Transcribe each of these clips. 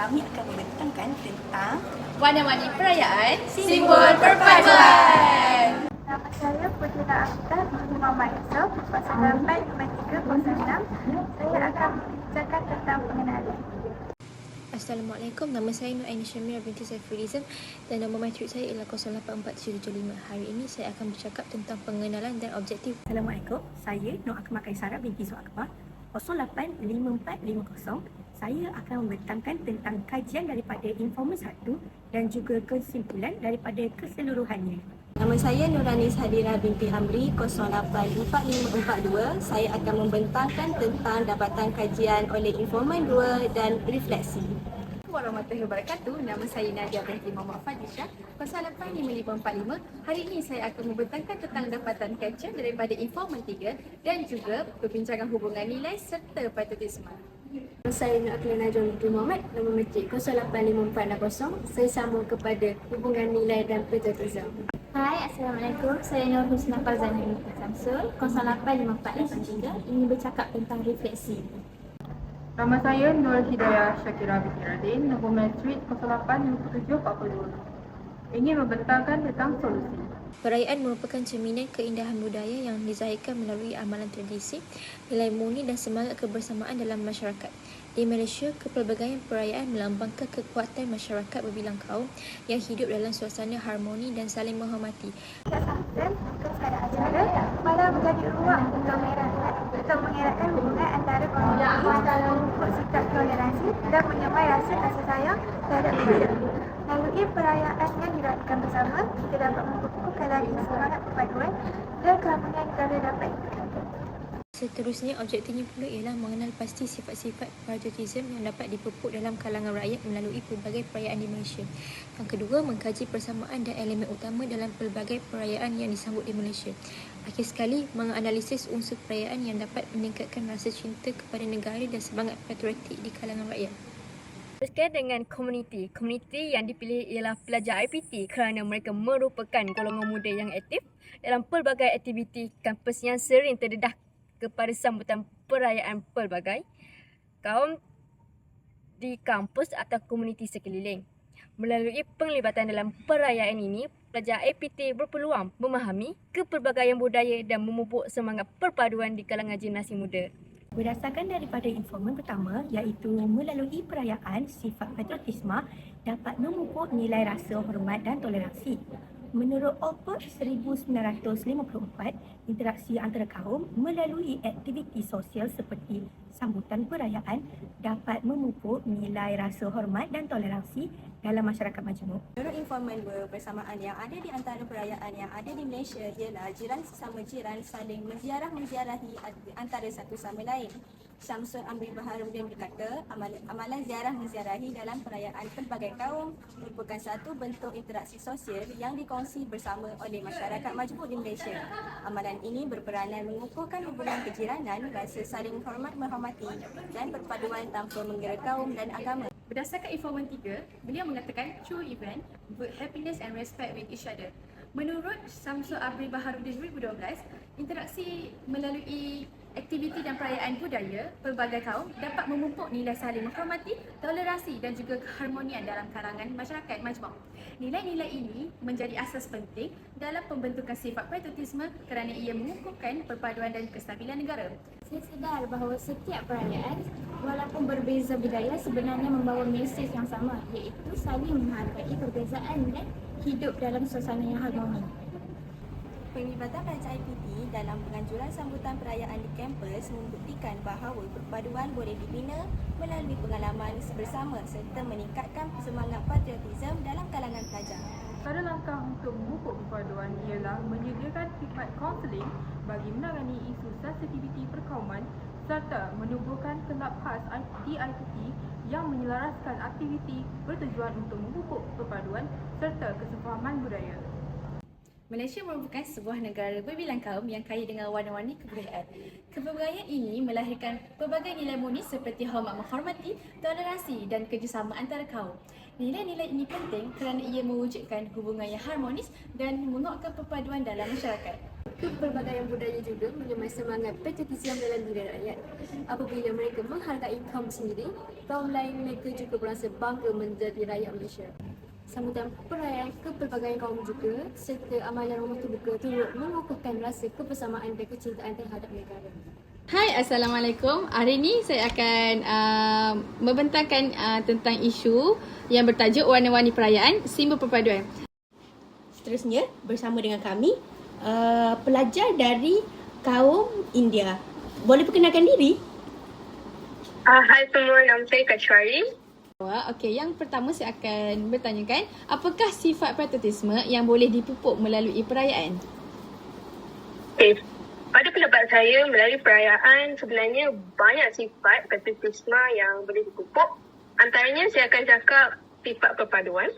kami akan membentangkan tentang warna-warni perayaan simbol perpaduan. Nama saya Putri Akhtar binti Muhammad Yusof, 085306. Saya akan membincangkan tentang pengenalan. Assalamualaikum, nama saya Nur Aini Syamira binti Saifulism dan nombor matrik saya ialah 084775. Hari ini saya akan bercakap tentang pengenalan dan objektif. Assalamualaikum, saya Nur Akmal Kaisara binti Su Akbar, 085450. Saya akan membentangkan tentang kajian daripada informan 1 dan juga kesimpulan daripada keseluruhannya. Nama saya Nuranis Hadira binti Amri, 084542. Saya akan membentangkan tentang dapatan kajian oleh informan 2 dan refleksi. Warahmatullahi wabarakatuh. Nama saya Nadia binti Muhammad Fadisha, 085545. Hari ini saya akan membentangkan tentang dapatan kajian daripada informan 3 dan juga perbincangan hubungan nilai serta patriotisme. Saya Nur Aklina Najwa binti Muhammad, nombor matrik 085460. Saya sambung kepada hubungan nilai dan patriotisme. Hai, Assalamualaikum. Saya Nur Husna Farzana binti Samsul, 085483. Ini bercakap tentang refleksi. Nama saya Nur Hidayah Syakira binti Radin, nombor matrik 085742. Ingin membentangkan tentang solusi. Perayaan merupakan cerminan keindahan budaya yang dizahirkan melalui amalan tradisi, nilai murni dan semangat kebersamaan dalam masyarakat. Di Malaysia, kepelbagaian perayaan melambangkan kekuatan masyarakat berbilang kaum yang hidup dalam suasana harmoni dan saling menghormati. Dan untuk pada acara malah menjadi ruang untuk mengeratkan hubungan antara komuniti, memupuk sikap toleransi dan menyamai rasa kasih sayang terhadap budaya. Melalui perayaan yang dirayakan bersama, kita dapat mengukuhkan lagi semangat perpaduan dan keharmonian negara dapat ditingkatkan. Seterusnya, objektifnya pula ialah mengenal pasti sifat-sifat patriotisme yang dapat dipupuk dalam kalangan rakyat melalui pelbagai perayaan di Malaysia. Yang kedua, mengkaji persamaan dan elemen utama dalam pelbagai perayaan yang disambut di Malaysia. Akhir sekali, menganalisis unsur perayaan yang dapat meningkatkan rasa cinta kepada negara dan semangat patriotik di kalangan rakyat. Berkaitan dengan komuniti. Komuniti yang dipilih ialah pelajar IPT kerana mereka merupakan golongan muda yang aktif dalam pelbagai aktiviti kampus yang sering terdedah kepada sambutan perayaan pelbagai kaum di kampus atau komuniti sekeliling. Melalui penglibatan dalam perayaan ini, pelajar IPT berpeluang memahami kepelbagaian budaya dan memupuk semangat perpaduan di kalangan generasi muda. Berdasarkan daripada informan pertama iaitu melalui perayaan, sifat patriotisme dapat memupuk nilai rasa hormat dan toleransi. Menurut Oxford 1954, interaksi antara kaum melalui aktiviti sosial seperti sambutan perayaan dapat memupuk nilai rasa hormat dan toleransi dalam masyarakat majmuk. Menurut informan 2, persamaan yang ada di antara perayaan yang ada di Malaysia ialah jiran sesama jiran saling menziarahi antara satu sama lain. Syamsul Amri Baharudin berkata, amalan ziarah menziarahi dalam perayaan pelbagai kaum merupakan satu bentuk interaksi sosial yang dikongsi bersama oleh masyarakat majmuk di Malaysia. Amalan ini berperanan mengukuhkan hubungan kejiranan, rasa saling menghormati dan perpaduan tanpa mengira kaum dan agama. Berdasarkan informan 3, beliau mengatakan true event build happiness and respect with each other. Menurut Syamsul Amri Baharudin 2012, interaksi melalui aktiviti dan perayaan budaya pelbagai kaum dapat memupuk nilai saling menghormati, toleransi dan juga keharmonian dalam kalangan masyarakat majmuk. Nilai-nilai ini menjadi asas penting dalam pembentukan sifat patriotisme kerana ia mengukuhkan perpaduan dan kestabilan negara. Saya sedar bahawa setiap perayaan, walaupun berbeza budaya, sebenarnya membawa mesej yang sama, iaitu saling menghargai perbezaan dan hidup dalam suasana yang harmoni. Penglibatan pelajar IPT dalam penganjuran sambutan perayaan di kampus membuktikan bahawa perpaduan boleh dibina melalui pengalaman bersama serta meningkatkan semangat patriotisme dalam kalangan pelajar. Antara langkah untuk memupuk perpaduan ialah menyediakan khidmat kaunseling bagi menangani isu sensitiviti perkauman serta menubuhkan kelab khas di IPT yang menyelaraskan aktiviti bertujuan untuk memupuk perpaduan serta kesefahaman budaya. Malaysia merupakan sebuah negara berbilang kaum yang kaya dengan warna-warni kebudayaan. Kepelbagaian ini melahirkan pelbagai nilai murni seperti hormat menghormati, toleransi dan kerjasama antara kaum. Nilai-nilai ini penting kerana ia mewujudkan hubungan yang harmonis dan menguatkan perpaduan dalam masyarakat. Kepelbagaian budaya juga menyemai semangat patriotisme dalam diri rakyat. Apabila mereka menghargai kaum sendiri, kaum lain mereka juga berasa bangga menjadi rakyat Malaysia. Sambutan perayaan kepelbagaian kaum juga serta amalan rumah terbuka turut mengukuhkan rasa kebersamaan dan kecintaan terhadap negara. Hai, Assalamualaikum. Hari ini saya akan membentangkan tentang isu yang bertajuk Warna-Warni Perayaan, Simbol Perpaduan. Seterusnya, bersama dengan kami, pelajar dari kaum India. Boleh perkenalkan diri? Hai semua, nama saya Kachwari. Okey, yang pertama saya akan bertanyakan, apakah sifat patriotisme yang boleh dipupuk melalui perayaan? Okay. Pada pendapat saya, melalui perayaan sebenarnya banyak sifat patriotisme yang boleh dipupuk. Antaranya saya akan cakap sifat perpaduan.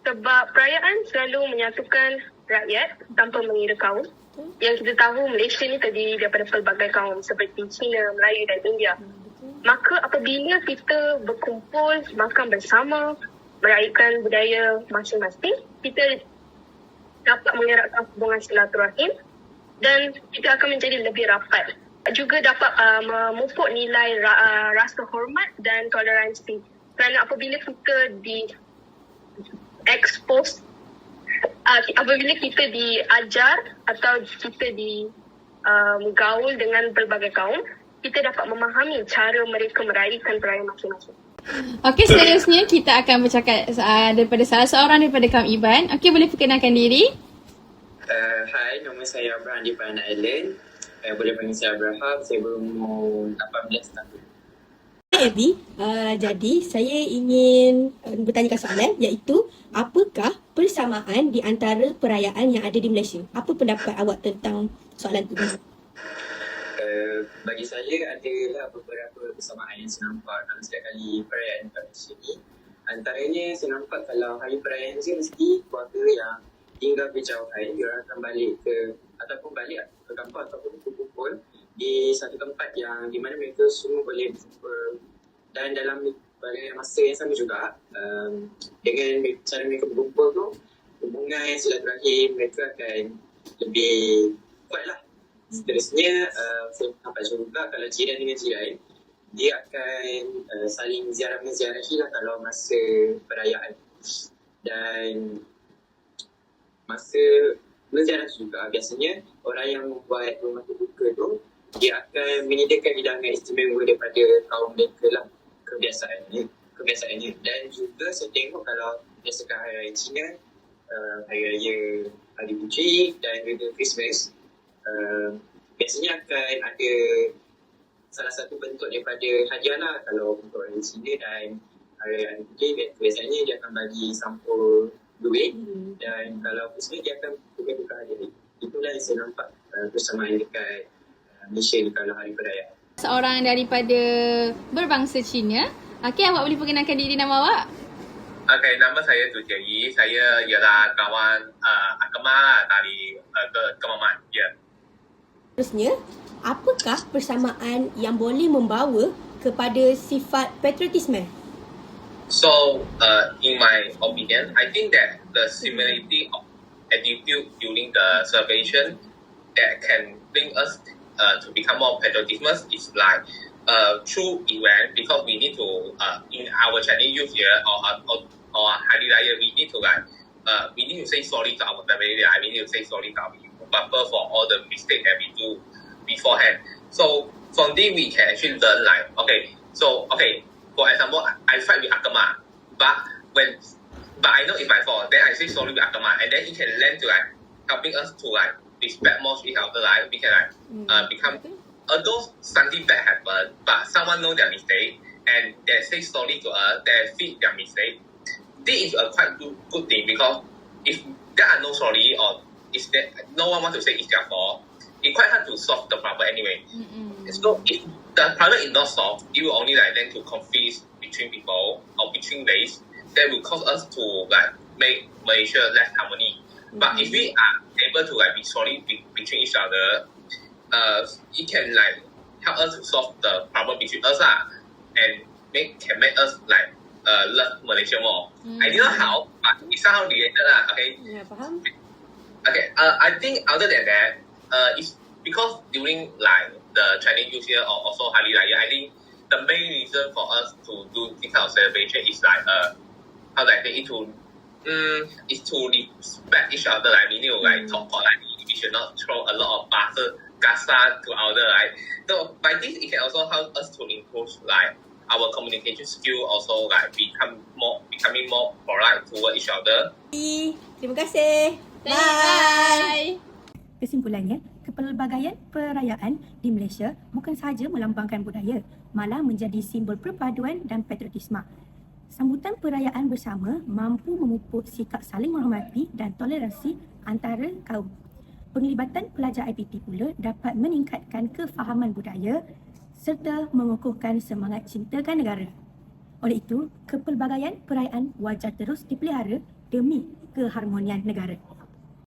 Sebab perayaan selalu menyatukan rakyat tanpa mengira kaum. Yang kita tahu Malaysia ni terdiri daripada pelbagai kaum seperti Cina, Melayu dan India. Maka apabila kita berkumpul, makan bersama, meraihkan budaya masing-masing, kita dapat mengeratkan hubungan silaturahim dan kita akan menjadi lebih rapat. Juga dapat memupuk nilai rasa hormat dan toleransi. Kerana apabila kita expose, apabila kita diajar atau kita gaul dengan pelbagai kaum, kita dapat memahami cara mereka meraihkan perayaan masing-masing. Okey, seterusnya kita akan bercakap daripada salah seorang daripada kaum Iban. Okey, boleh perkenalkan diri? Hai, nama saya Abraham di Pana Island. Boleh panggil saya Abraham. Saya berumur 18 tahun. Abby, jadi saya ingin bertanyakan soalan iaitu apakah persamaan di antara perayaan yang ada di Malaysia? Apa pendapat awak tentang soalan itu? Bagi saya adalah beberapa persamaan yang saya nampak dalam setiap kali perayaan kat Malaysia ni. Antaranya saya nampak kalau hari perayaan je mesti keluarga yang tinggal berjauhan dia akan balik ke ataupun balik ke kampung ataupun berkumpul di satu tempat yang di mana mereka semua boleh berjumpa dan dalam masa yang sama juga dengan cara mereka berkumpul tu hubungan silaturahim mereka akan lebih kuat lah. Seterusnya saya nampak juga kalau jiran dengan jiran dia akan saling ziarah-menziarahi lah kalau masa perayaan dan masa menziarah juga biasanya orang yang membuat rumah terbuka tu dia akan menyediakan hidangan istimewa daripada kaum mereka lah kebiasaannya dan juga saya tengok kalau biasakan hari raya Cina hari raya Hari Puteri dan juga Christmas biasanya akan ada salah satu bentuk daripada hadiah lah kalau untuk orang Cina dan hari Puteri biasanya dia akan bagi sampul duit dan kalau Christmas dia akan tukar-tukar hadiah. Itulah yang saya nampak persamaan dekat Malaysia ni kalau hari perayaan. Seorang daripada berbangsa Cina. Okey, awak boleh perkenalkan diri nama awak? Okay, nama saya Tu Jie. Saya ialah kawan agama dari Kemaman. Ya. Terusnya, apakah persamaan yang boleh membawa kepada sifat patriotisme? So, in my opinion, I think that the similarity of attitude during the celebration that can bring us to become more patriotism is like true event because we need to in our Chinese youth here or Hari Raya we need to say sorry to our family. We need to say sorry to our people for all the mistakes that we do beforehand. So from there we can actually learn like for example I fight with Akama but I know it's my fault then I say sorry with Akama and then he can learn to like helping us to like respect more each other like we can like become although something bad happen but someone know their mistake and they say sorry to us they fix their mistake. This is a quite good thing because if there are no sorry or if no one wants to say it's their fault it's quite hard to solve the problem anyway. So if the problem is not solved it will only like lead to conflicts between people or between race that will cause us to like make Malaysia less harmony. But if we are able to like be sorry between each other, it can like help us to solve the problem between us and can make us like love Malaysia more. I don't know how, but it's somehow related Okay. Ya, faham. Okay. I think other than that, it's because during like the Chinese New Year or also Hari Raya, I think the main reason for us to do this kind of celebration is like how do I say it is to respect each other. Like we need to like talk about like we should not throw a lot of butter gasa to other, right? So by this it can also help us to improve like our communication skill, also like becoming more polite toward each other. Terima kasih. Bye. Kesimpulannya, kepelbagaian perayaan di Malaysia bukan sahaja melambangkan budaya, malah menjadi simbol perpaduan dan patriotisme. Sambutan perayaan bersama mampu memupuk sikap saling menghormati dan toleransi antara kaum. Penglibatan pelajar IPT pula dapat meningkatkan kefahaman budaya serta mengukuhkan semangat cintakan negara. Oleh itu, kepelbagaian perayaan wajar terus dipelihara demi keharmonian negara.